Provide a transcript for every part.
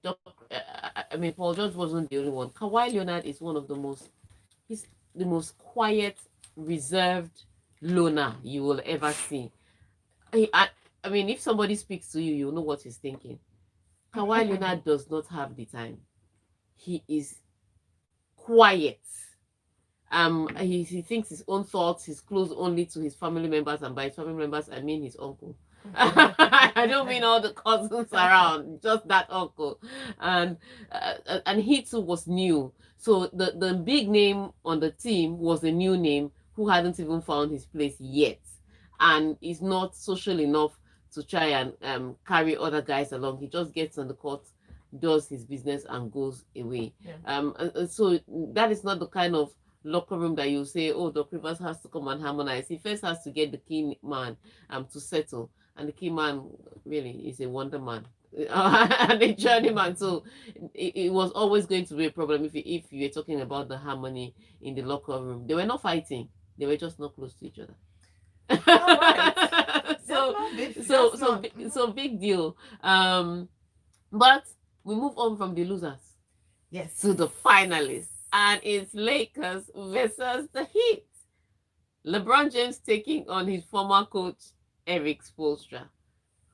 I mean, Paul George wasn't the only one. Kawhi Leonard is one of the most, he's the most quiet, reserved loner you will ever see. I, I, I mean, if somebody speaks to you, you know what he's thinking. Kawhi Leonard does not have the time. He is quiet. He thinks his own thoughts. He's close only to his family members, and by his family members, I mean his uncle. I don't mean all the cousins around, just that uncle. And he too was new. So the big name on the team was a new name who hadn't even found his place yet, and is not social enough to try and carry other guys along. He just gets on the court, does his business, and goes away. Yeah. So that is not the kind of locker room that you say, oh, Doc Rivers has to come and harmonize. He first has to get the key man to settle, and the key man really is a wonder man. And a journeyman, so it was always going to be a problem if you were talking about the harmony in the locker room. They were not fighting; they were just not close to each other. All right. so That's so so not. so big deal. But we move on from the losers Yes. to the finalists, and it's Lakers versus the Heat. LeBron James taking on his former coach Eric Spoelstra.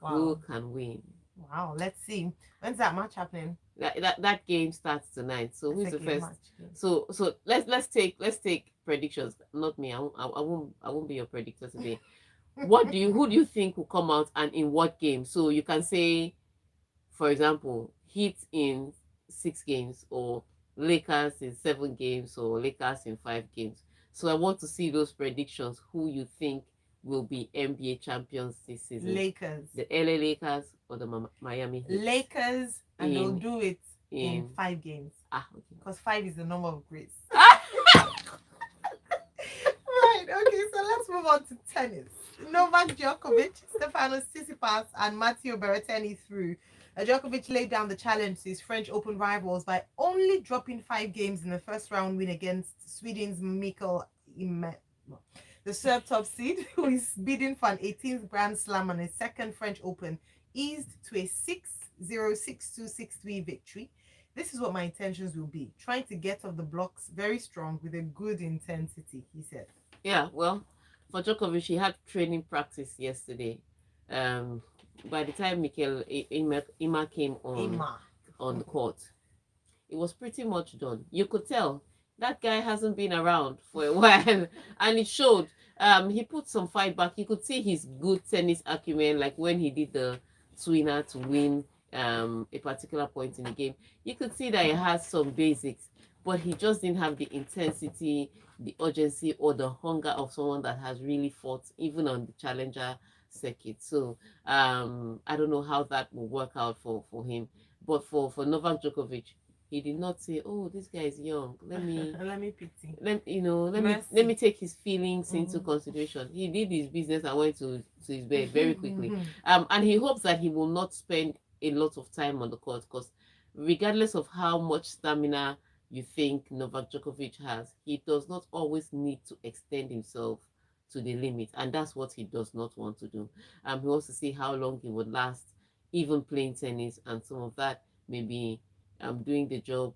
Who Wow. can win? Wow. Let's see. When's that match happening? That game starts tonight. So It's who's a the game first? match. Yeah. So let's take predictions. Not me. I won't be your predictor today. Who do you think will come out and in what game? So you can say, for example, Heat in 6 games, or Lakers in 7 games, or Lakers in 5 games. So I want to see those predictions. Who you think will be NBA champions this season? Lakers. The LA Lakers or the Miami Heat? Lakers, and they'll do it in in 5 games. Okay. Because 5 is the number of grace. Right, okay, so let's move on to tennis. Novak Djokovic, Stefanos Tsitsipas, and Matteo Berrettini through. Djokovic laid down the challenge to his French Open rivals by only dropping 5 games in the first round win against Sweden's Mikael Ymer, the Serb top seed, who is bidding for an 18th Grand Slam and his second French Open, eased to a 6-0, 6-2, 6-3 victory. This is what my intentions will be, trying to get off the blocks very strong with a good intensity, he said. Yeah, well, for Djokovic, he had training practice yesterday. By the time Mikel Ima came on the court, it was pretty much done. You could tell that guy hasn't been around for a while, and it showed. He put some fight back. You could see his good tennis acumen, like when he did the twinner to win a particular point in the game. You could see that he has some basics, but he just didn't have the intensity, the urgency, or the hunger of someone that has really fought even on the challenger circuit. So I don't know how that will work out for him. But for Novak Djokovic, he did not say, "Oh, this guy is young. Let me let me pity. let me take his feelings into consideration." He did his business and went to his bed very quickly. And he hopes that he will not spend a lot of time on the court, because regardless of how much stamina you think Novak Djokovic has, he does not always need to extend himself to the limit, and that's what he does not want to do. He wants to see how long he would last, even playing tennis, and some of that maybe doing the job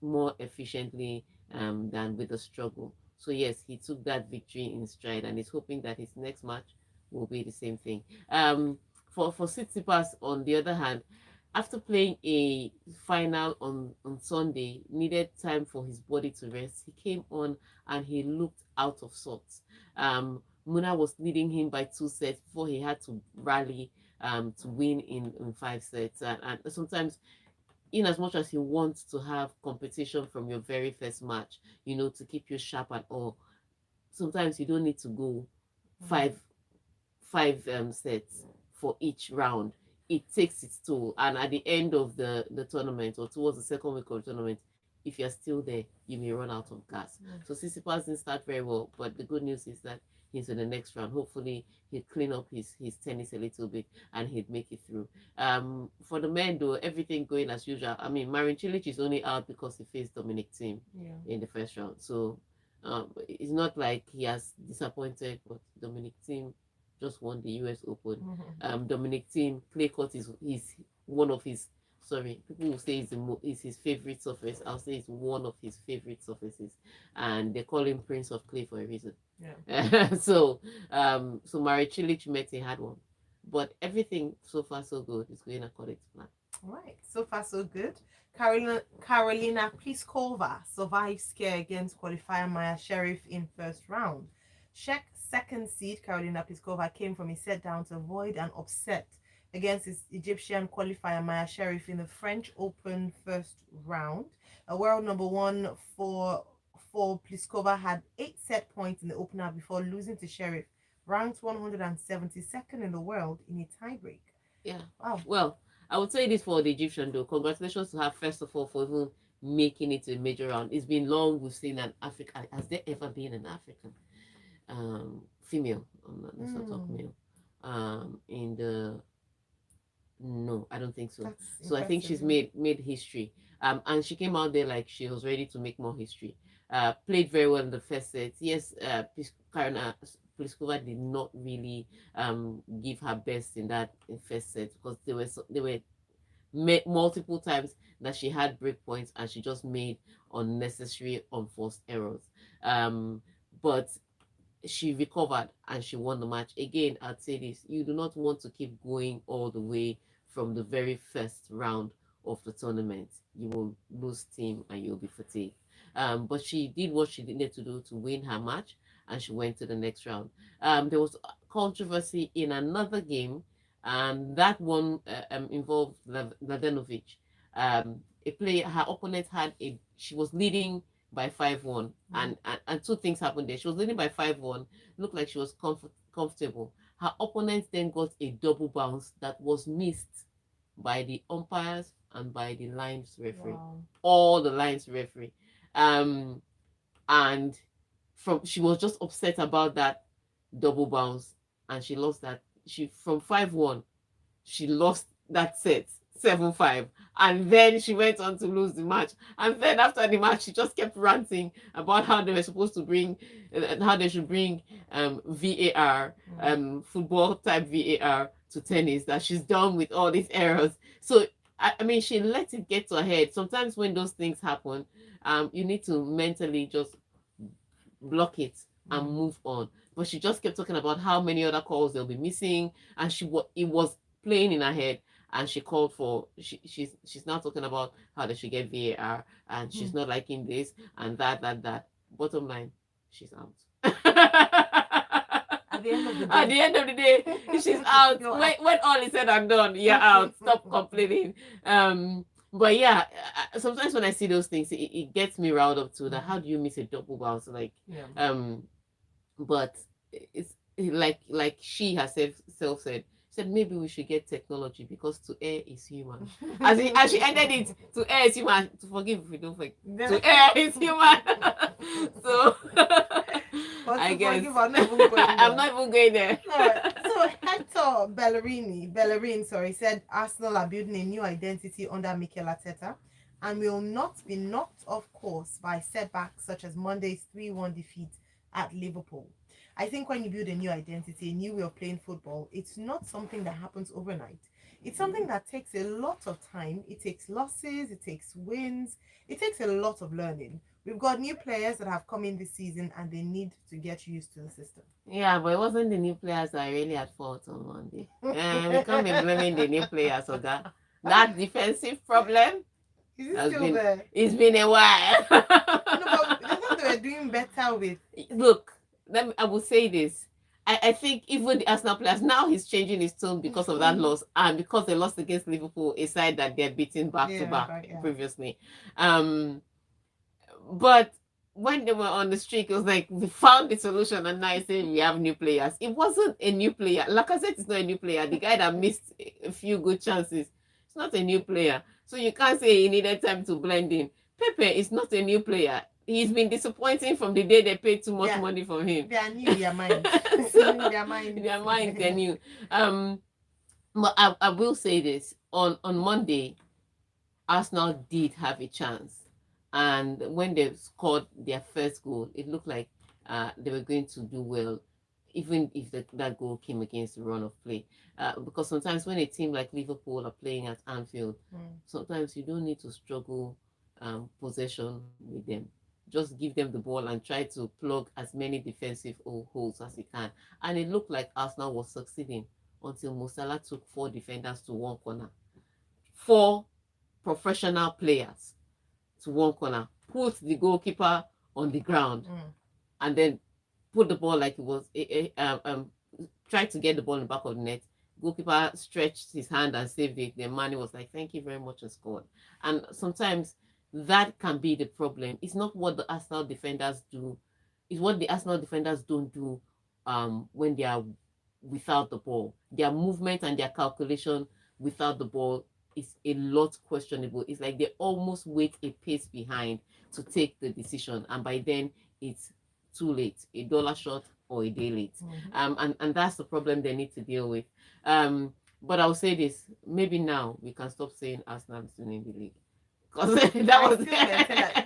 more efficiently than with a struggle. So yes, he took that victory in stride, and is hoping that his next match will be the same thing. For Tsitsipas, on the other hand, after playing a final on Sunday, needed time for his body to rest. He came on and he looked out of sorts. Muna was leading him by 2 sets before he had to rally to win in 5 sets. And sometimes, in as much as you want to have competition from your very first match, to keep you sharp and all, sometimes you don't need to go five sets for each round. It takes its toll, and at the end of the tournament, or towards the second week of the tournament, if you're still there, you may run out of gas. So Tsitsipas didn't start very well, but the good news is that he's in the next round. Hopefully he'd clean up his tennis a little bit and he'd make it through. For the men though, everything going as usual. I mean, Marin Cilic is only out because he faced Dominic Thiem in the first round. So it's not like he has disappointed, but Dominic Thiem just won the US Open. Dominic Thiem, clay court is one of his sorry, people will say it's his favorite surface. I'll say it's one of his favorite surfaces, and they call him Prince of Clay for a reason. Yeah. So Mari Cilic met a hard one, but everything so far so good. It's going according to plan. All right, so far so good. Karolina Pliskova survived scare against qualifier Maya Sherif in first round. Czech second seed Karolina Pliskova came from a set down to avoid an upset against his Egyptian qualifier Maya Sherif in the French Open first round. A world number one for Pliskova had 8 set points in the opener before losing to Sherif, ranked 172nd in the world in a tiebreak. Yeah. Wow. Well, I would say this for the Egyptian though. Congratulations to her first of all for even making it to a major round. It's been long we've seen an African. Has there ever been an African female? Let's not talk male. In the No, I don't think so. So I think she's made history. And she came out there like she was ready to make more history. Played very well in the first set. Yes, Karina Pliskova did not really give her best in that first set because there were multiple times that she had break points and she just made unnecessary, unforced errors. But she recovered and she won the match. Again, I'd say this: you do not want to keep going all the way from the very first round of the tournament. You will lose steam and you'll be fatigued. But she did what she needed to do to win her match, and she went to the next round. There was controversy in another game, and that one involved Mladenovic. A player, her opponent she was leading by 5-1, and two things happened there. She was leading by 5-1, looked like she was comfortable. Her opponent then got a double bounce that was missed by the umpires and by the lines referee. Wow. All the lines referee. And she was just upset about that double bounce, and she lost that. She from 5-1, she lost that set 7-5, and then she went on to lose the match. And then after the match, she just kept ranting about how they were supposed to bring how they should bring VAR, football type VAR to tennis, that she's done with all these errors. So I mean, she let it get to her head. Sometimes when those things happen, you need to mentally just block it and move on. But she just kept talking about how many other calls they'll be missing, and it was playing in her head, and she called for she's now talking about how they should get VAR, and she's not liking this and that. Bottom line, she's out. At the end of the day, she's out. When all is said and done, you're out. Stop complaining. But yeah, sometimes when I see those things, it gets me riled up too. That how do you miss a double bounce? Like, but it's like she herself said maybe we should get technology because to err is human. As she ended it, to err is human. To forgive if we don't forgive. To err is human. So I guess I'm not even going there. So Hector Bellerin, said Arsenal are building a new identity under Mikel Arteta and will not be knocked off course by setbacks such as Monday's 3-1 defeat at Liverpool. I think when you build a new identity, a new way of playing football, it's not something that happens overnight. It's something that takes a lot of time. It takes losses, it takes wins, it takes a lot of learning. We've got new players that have come in this season and they need to get used to the system. Yeah, but it wasn't the new players that really at fault on Monday. We can't be blaming the new players for that. That defensive problem. Is it still there? It's been a while. No, but I thought they were doing better with. Look, I will say this. I think even the Arsenal players, now he's changing his tone because of that loss, and because they lost against Liverpool, a side that they're beating back to back previously. But when they were on the streak, it was like we found the solution, and now it's saying we have new players. It wasn't a new player. Lacazette is not a new player. The guy that missed a few good chances, it's not a new player. So you can't say he needed time to blend in. Pepe is not a new player. He's been disappointing from the day they paid too much money for him. They are new, their minds. Their minds, they're new. But I will say this. On Monday, Arsenal did have a chance. And when they scored their first goal, it looked like they were going to do well. even if that goal came against the run of play. Because sometimes when a team like Liverpool are playing at Anfield, sometimes you don't need to struggle possession with them. Just give them the ball and try to plug as many defensive holes as you can. And it looked like Arsenal was succeeding until Mo Salah took 4 defenders to one corner. 4 professional players to one corner, put the goalkeeper on the ground, and then put the ball like it was tried to get the ball in the back of the net. Goalkeeper stretched his hand and saved it. Then Mane was like, "Thank you very much," and scored. And sometimes that can be the problem. It's not what the Arsenal defenders do; it's what the Arsenal defenders don't do when they are without the ball. Their movement and their calculation without the ball is a lot questionable. It's like they almost wait a pace behind to take the decision, and by then it's too late. A dollar short or a day late. And that's the problem they need to deal with. But I'll say this: maybe now we can stop saying Arsenal is winning the league. Because that was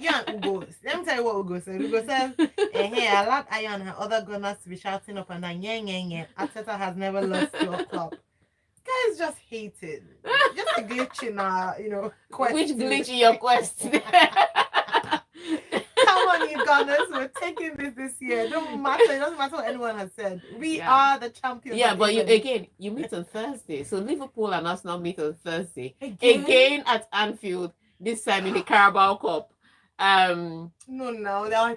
yeah, Ugo. Let me tell you what Ugo said. Ugo says, hey, I like Iron and other gunners to be shouting up and down, yeah. Arteta has never lost to a club. Guys just hate it. Just a glitch in our, quest. Which glitch in your quest? Come on, you Gunners, we're taking this year. It doesn't matter what anyone has said. We are the champions. Yeah, but you meet on Thursday. So Liverpool and Arsenal meet on Thursday. Again at Anfield, this time in the Carabao Cup. No,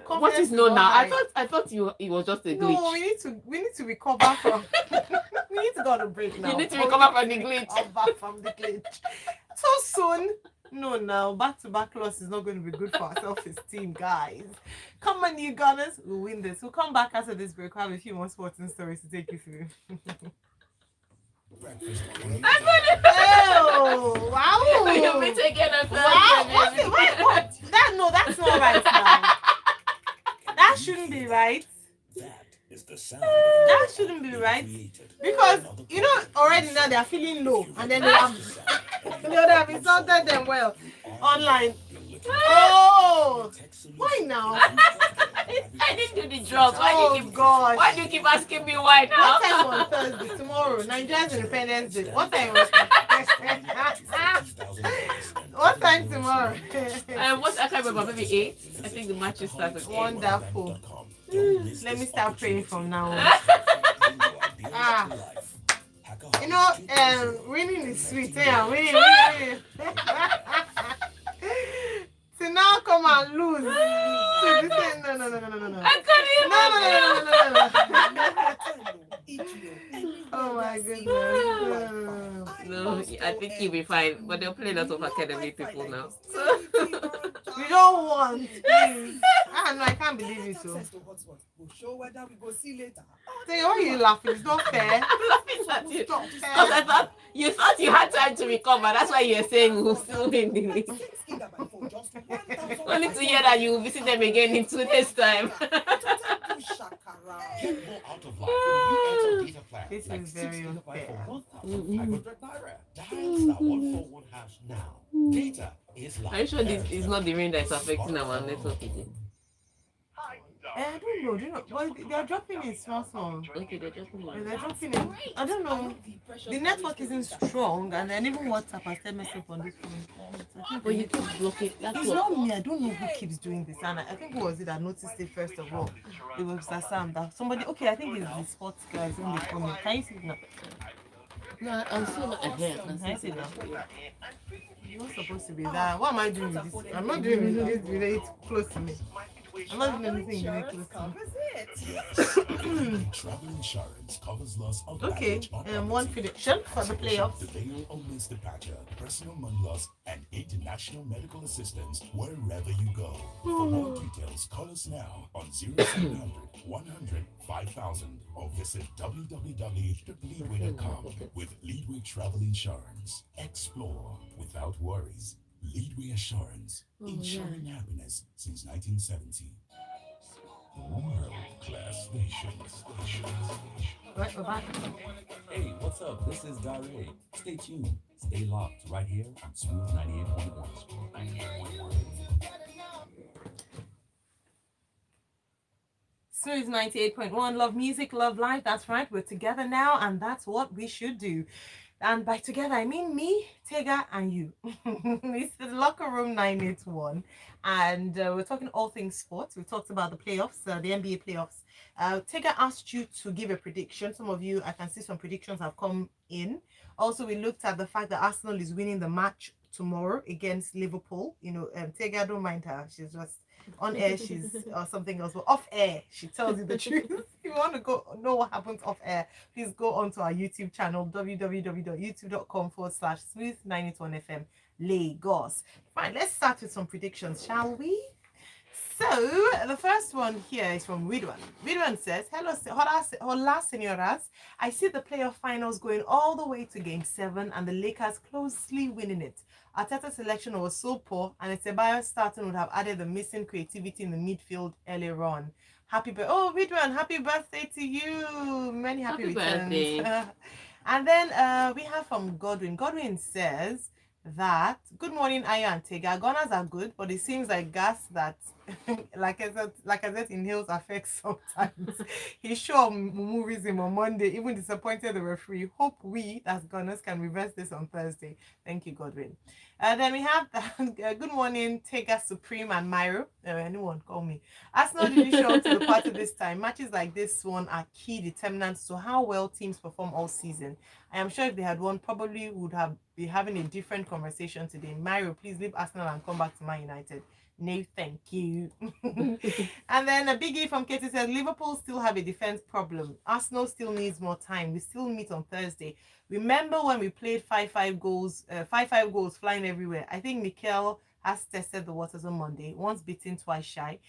what is no now? I thought it was just a glitch. No, we need to recover from we need to go on a break now. You need to recover from the glitch. From the glitch. So soon. No, now back-to-back loss is not going to be good for our self-esteem, guys. Come on, you Gunners, we'll win this. We'll come back after this break. We'll have a few more sporting stories to take you through. Oh, wow! You'll be taking a wow! What? That's not right now. That shouldn't be right. That shouldn't be right. Because already now they are feeling low, and then they have insulted them well online. Oh, why now? I didn't do the drugs. Why do you keep asking me why now? What time on Thursday? Tomorrow, Nigeria's Independence Day. What time? What time tomorrow? What I can't remember. Maybe 8. I think the match starts at 8. Wonderful. Let me start praying from now on. Winning is sweet. Yeah, winning. To now come and lose. No. I can't even. No. Oh my goodness. No, I think he'll be fine. But they'll play a lot of academy people now. We don't want. Please. No, I can't believe it. So. We'll show whether we go see later. Why are you laughing? It's not fair. I'm laughing at you. Because I thought you had time to recover. That's why you're saying we'll still win the league. Only to hear that you will visit them again in 2 days' time. This is very unfair. Are you sure this is not the rain that is affecting our network again? I don't know. Well, they are dropping it small. Okay, they're dropping it. They're dropping it. I don't know. The network isn't strong, and then even WhatsApp has still messed up on this phone. But you keep blocking. It's not me. I don't know who keeps doing this. And I think who was it that noticed it first of all? It was Sam. That somebody. Okay, I think it's the sports guys when they come in. Can you see it now? No, I'm still not ahead. Can you see it now? You're not supposed to be that. What am I doing with this? I'm not doing this very close to me. I'm not doing anything very close to me. Travel insurance covers loss of Okay, one prediction for the playoffs. delay or missed departure, personal money loss, and international medical assistance wherever you go. For more details, call us now on 0700 100 5000 or visit www.leadway.com. With Leadway Travel Insurance, explore without worries. Leadway Assurance, ensuring happiness since 1970. World-class stations. Right, we're back. Hey, what's up? This is Dare. Stay tuned. Stay locked right here on Smooth 98.1. Smooth 98.1. Love music, love life. That's right. We're together now, and that's what we should do. And by together, I mean me, Tega, and you. It's the Locker Room 981. And we're talking all things sports. We talked about the playoffs, the NBA playoffs. Tega asked you to give a prediction. Some of you, I can see some predictions have come in. Also, we looked at the fact that Arsenal is winning the match tomorrow against Liverpool. Tega, don't mind her. She's just on air, she's or something else, but off air, she tells you the truth. If you want to go know what happens off air, please go onto our YouTube channel, www.youtube.com/smooth981fm Lagos. Fine, let's start with some predictions, shall we? So, the first one here is from Ridwan. Ridwan says, Hola, senoras. I see the playoff finals going all the way to game 7 and the Lakers closely winning it. Arteta's selection was so poor and Ceballos starting would have added the missing creativity in the midfield earlier on. Ridwan, happy birthday to you. Many happy returns. Birthday. And then we have from Godwin. Godwin says that, good morning, Aya and Tega. Gunners are good, but it seems like gas that, like I said, inhales affects sometimes. He sure movies him on Monday, even disappointed the referee. Hope we, as Gunners, can reverse this on Thursday. Thank you, Godwin. Then we have good morning, Tega Supreme and Myro. Anyone, call me. Arsenal didn't show up to the party this time. Matches like this one are key determinants to how well teams perform all season. I am sure if they had won, probably would have been having a different conversation today. Myro, please leave Arsenal and come back to Man United. No, thank you. And then a biggie from Katie says, Liverpool still have a defense problem. Arsenal still needs more time. We still meet on Thursday. Remember when we played 5-5 goals, 5-5 goals flying everywhere? I think Mikel has tested the waters on Monday. Once beaten, twice shy.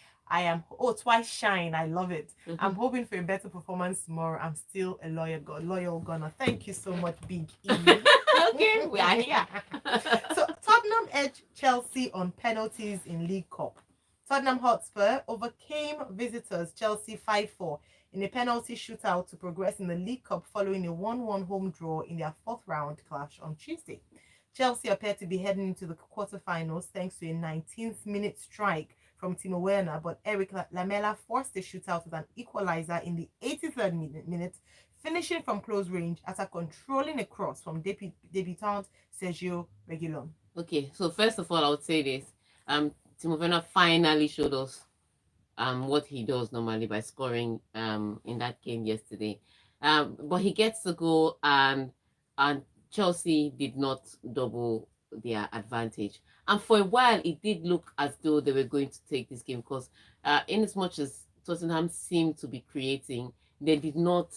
Twice shine. I love it. I'm hoping for a better performance tomorrow. I'm still a loyal gunner. Thank you so much, Big E. Okay, we are here. So Tottenham edged Chelsea on penalties in League Cup. Tottenham Hotspur overcame visitors Chelsea 5-4 in a penalty shootout to progress in the League Cup following a 1-1 home draw in their 4th round clash on Tuesday. Chelsea appeared to be heading into the quarterfinals thanks to a 19th minute strike from Timo Werner, but Eric Lamela forced a shootout with an equalizer in the 83rd minute, finishing from close range after controlling a cross from debutant Sergio Reguilon. Okay, so first of all, I would say this. Timo Werner finally showed us what he does normally by scoring in that game yesterday. But he gets the goal and Chelsea did not double their advantage. And for a while, it did look as though they were going to take this game because in as much as Tottenham seemed to be creating, they did not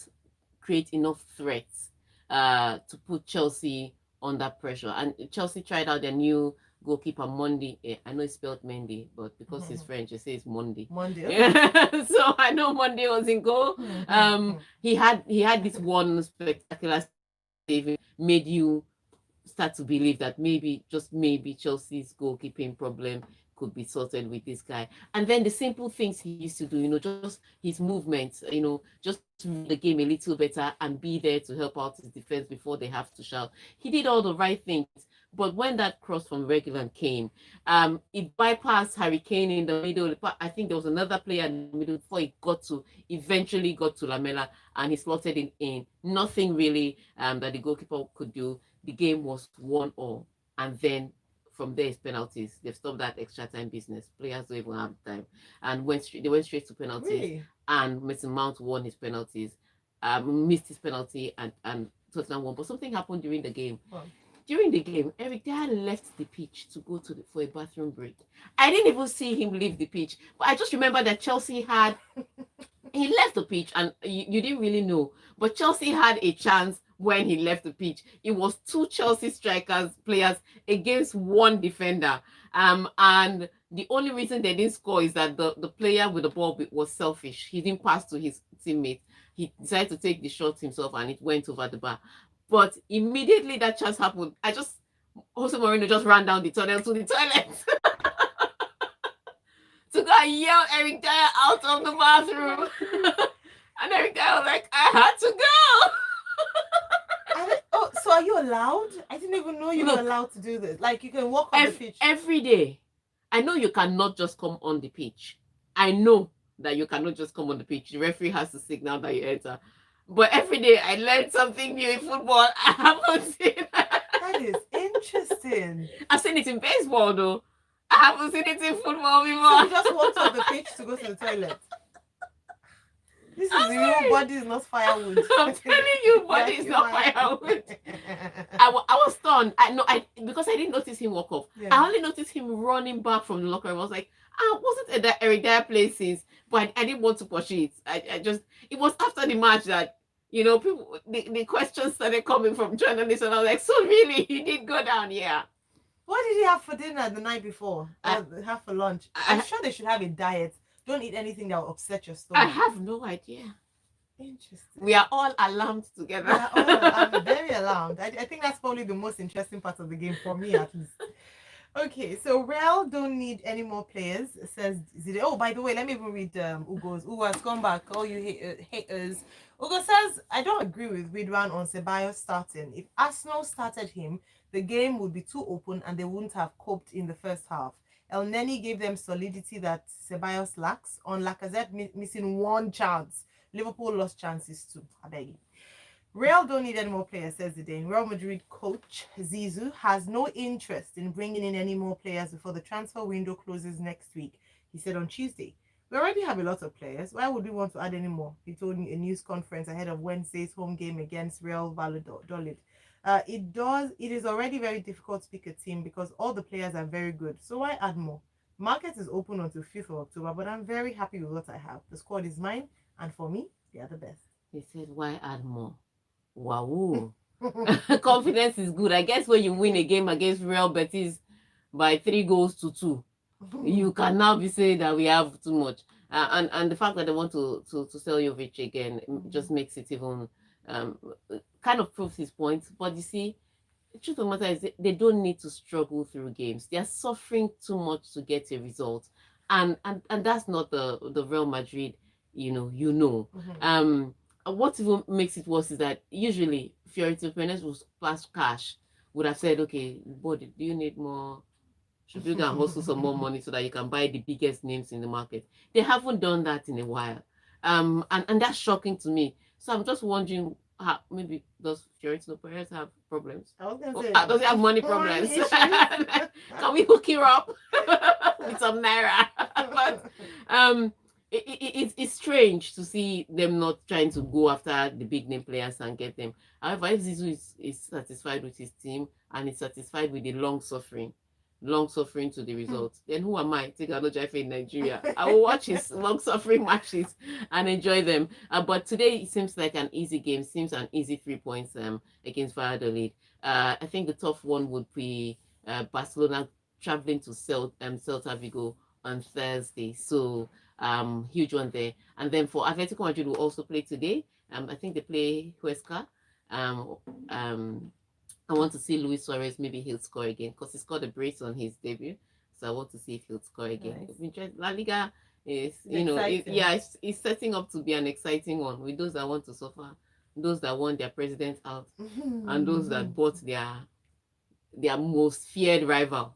create enough threats to put Chelsea under pressure. And Chelsea tried out their new goalkeeper Monday. I know it's spelled Mendy, but because he's French, it says Monday. Okay. So I know Monday was in goal. He had this one spectacular save, made you start to believe that maybe, just maybe, Chelsea's goalkeeping problem could be sorted with this guy. And then the simple things he used to do, just his movements, just read the game a little better and be there to help out his defense before they have to shout. He did all the right things. But when that cross from Reguilon came, it bypassed Harry Kane in the middle. I think there was another player in the middle before it eventually got to Lamela, and he slotted it in. Nothing really that the goalkeeper could do. The game was 1-1. And then from there, it's penalties. They've stopped that extra time business. Players don't even have time. And they went straight to penalties. Really? And Mason Mount won his penalties, missed his penalty, and Tottenham won. But something happened during the game. Oh. During the game, Eric Dyer left the pitch to go for a bathroom break. I didn't even see him leave the pitch, but I just remember that Chelsea he left the pitch, and you didn't really know, but Chelsea had a chance when he left the pitch. It was 2 Chelsea players against 1 defender. And the only reason they didn't score is that the player with the ball was selfish. He didn't pass to his teammate. He decided to take the shot himself, and it went over the bar. But immediately that chance happened, Jose Mourinho just ran down the tunnel to the toilet to go and yell Eric Dyer out of the bathroom. And Eric Dyer was like, I had to go. So are you allowed? I didn't even know you were allowed to do this. Like, you can walk on the pitch every day. I know you cannot just come on the pitch. I know. that you cannot just come on the pitch. The referee has to signal that you enter. But every day I learned something new in football. I haven't seen. That is interesting. I've seen it in baseball though. I haven't seen it in football So you before. just walked off the pitch to go to the toilet. This is I'm the real sorry. body is not firewood. I'm telling you, body is not firewood. I was stunned. Because I didn't notice him walk off. Yeah. I only noticed him running back from the locker room. I was like, wasn't it Eric Dyer places? But I didn't want to push it. It was after the match that, people, the questions started coming from journalists, and I was like, so really, he did go down, yeah. What did he have for dinner the night before? Have for lunch? I'm sure they should have a diet. Don't eat anything that will upset your stomach. I have no idea. Interesting. We are all alarmed together. I'm very alarmed. I think that's probably the most interesting part of the game for me, at least. Okay, so Real don't need any more players, says Zide. Oh, by the way, let me even read Ugo's. Ugo has come back. All you haters. Ugo says, I don't agree with Ridwan on Ceballos starting. If Arsenal started him, the game would be too open and they wouldn't have coped in the first half. El Neni gave them solidity that Ceballos lacks. On Lacazette missing one chance. Liverpool lost chances too. I beg you. Real don't need any more players, says Zidane. Real Madrid coach Zizou has no interest in bringing in any more players before the transfer window closes next week, he said on Tuesday. We already have a lot of players. Why would we want to add any more? He told a news conference ahead of Wednesday's home game against Real Valladolid. It is already very difficult to pick a team because all the players are very good. So why add more? Market is open until 5th of October, but I'm very happy with what I have. The squad is mine, and for me, they are the best. He said, why add more? Wow. Confidence is good. I guess when you win a game against Real Betis by 3-2, you can now be saying that we have too much. And the fact that they want to sell Jovic again just makes it even kind of proves his point. But you see, the truth of the matter is they don't need to struggle through games. They are suffering too much to get a result. And that's not the Real Madrid, what even makes it worse is that usually Fiorentino Perez will splash cash, would have said, okay, but do you need more? Should you go and hustle some more money so that you can buy the biggest names in the market? They haven't done that in a while. And that's shocking to me. So I'm just wondering, maybe does Fiorentino Perez have problems? I was gonna say, does he have money problems? Can we hook you up with some naira? But it's strange to see them not trying to go after the big name players and get them. However, if Zizou is satisfied with his team and is satisfied with the long suffering to the results, then who am I? Take another Jaife in Nigeria. I will watch his long suffering matches and enjoy them. But today it seems like an easy game. Seems an easy 3 points against Valladolid. I think the tough one would be Barcelona traveling to Celta Vigo on Thursday. So huge one there. And then for Atletico Madrid will also play today. I think they play Huesca. I want to see Luis Suarez. Maybe he'll score again because he scored a brace on his debut. So I want to see if he'll score again. Nice. La Liga is, it's setting up to be an exciting one with those that want to suffer, those that want their president out, and those that bought their most feared rival.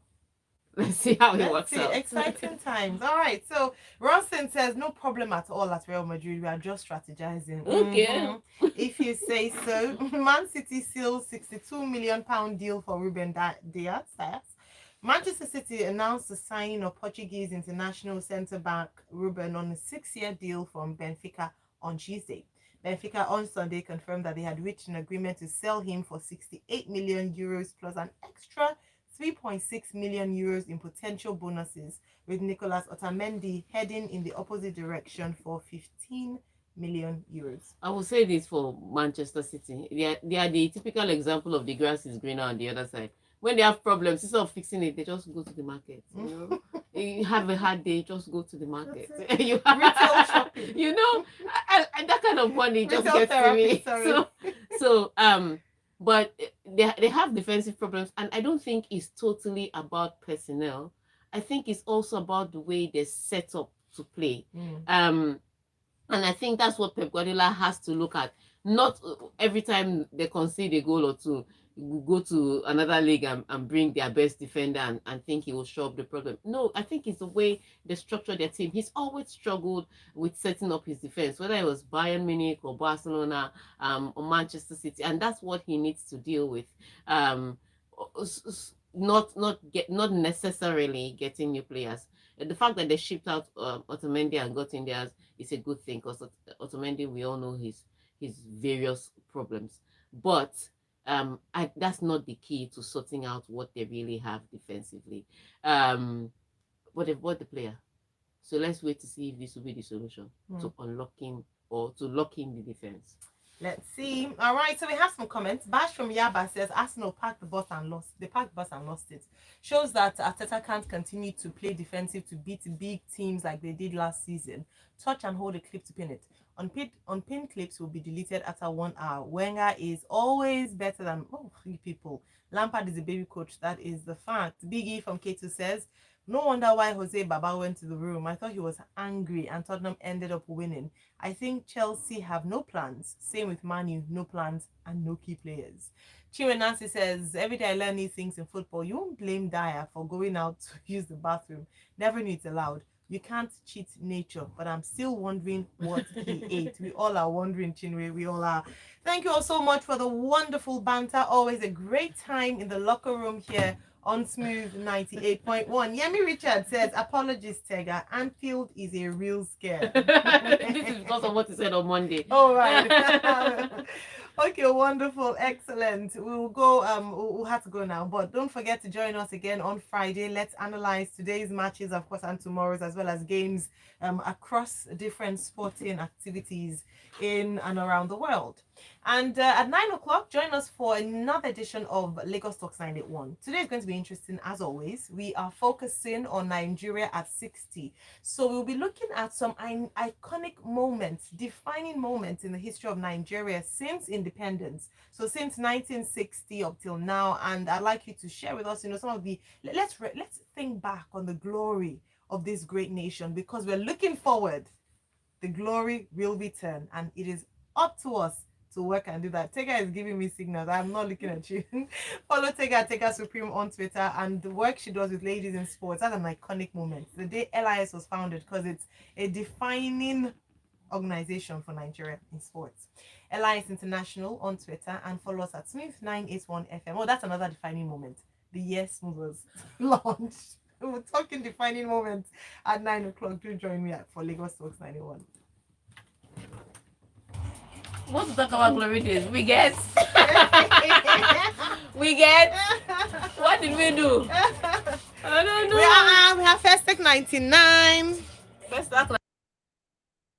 Let's see how it works out. Exciting times. All right. So Ronson says no problem at all at Real Madrid. We are just strategizing. Okay. If you say so. Man City seals £62 million deal for Ruben Dias. Manchester City announced the signing of Portuguese international centre-back Ruben on a 6-year deal from Benfica on Tuesday. Benfica on Sunday confirmed that they had reached an agreement to sell him for €68 million plus an extra €3.6 million in potential bonuses, with Nicolas Otamendi heading in the opposite direction for €15 million. I will say this for Manchester City. They are the typical example of the grass is greener on the other side. When they have problems, instead of fixing it, they just go to the market. You have a hard day, just go to the market. You have, retail shopping. And that kind of money just gets to me. So but they have defensive problems, and I don't think it's totally about personnel. I think it's also about the way they're set up to play. And I think that's what Pep Guardiola has to look at. Not every time they concede a goal or two, will go to another league and bring their best defender and think he will show up the problem. No, I think it's the way they structure their team. He's always struggled with setting up his defense, whether it was Bayern Munich or Barcelona or Manchester City, and that's what he needs to deal with. Not necessarily getting new players. The fact that they shipped out Otamendi and got in theirs is a good thing, because Otamendi, we all know his various problems, but that's not the key to sorting out what they really have defensively. But they've bought the player, so let's wait to see if this will be the solution to unlocking or to locking the defense. Let's see. All right, so we have some comments. Bash from Yaba says Arsenal packed the bus and lost. They packed the bus and lost it. Shows that Arteta can't continue to play defensive to beat big teams like they did last season. Touch and hold a clip to pin it. Unpinned clips will be deleted after 1 hour. Wenger is always better than people. Lampard is a baby coach. That is the fact. Big E from K2 says, no wonder why Jose Baba went to the room. I thought he was angry and Tottenham ended up winning. I think Chelsea have no plans. Same with Man U, no plans and no key players. Chinwe Nancy says, every day I learn new things in football. You won't blame Dyer for going out to use the bathroom. Never knew it's allowed. You can't cheat nature, but I'm still wondering what he ate. We all are wondering, Chinwe. We all are. Thank you all so much for the wonderful banter. Always a great time in the locker room here on Smooth 98.1. Yemi Richard says, apologies, Tega. Anfield is a real scare. This is because of what he said on Monday. All right. Okay, wonderful, excellent. We'll go. We'll have to go now, but don't forget to join us again on Friday. Let's analyze today's matches, of course, and tomorrow's, as well as games across different sporting activities in and around the world. And at 9 o'clock, join us for another edition of Lagos Talks 981. Today is going to be interesting, as always. We are focusing on Nigeria at 60. So we'll be looking at some iconic moments, defining moments in the history of Nigeria since independence. So since 1960 up till now. And I'd like you to share with us, some of the, let's think back on the glory of this great nation, because we're looking forward. The glory will return, and it is up to us to work and do that. Tega is giving me signals. I'm not looking at you. Follow Tega Supreme on Twitter, and the work she does with ladies in sports. That's an iconic moment. The day LIS was founded, because it's a defining organization for Nigeria in sports. LIS International on Twitter, and follow us at Smooth981 FM. Oh, that's another defining moment. The year Smooth was launched. We're talking defining moments at 9 o'clock. Do join me for Lagos Talks 91. What to talk about glory days? We get. We get. What did we do? I don't know. We have First Tech 99. First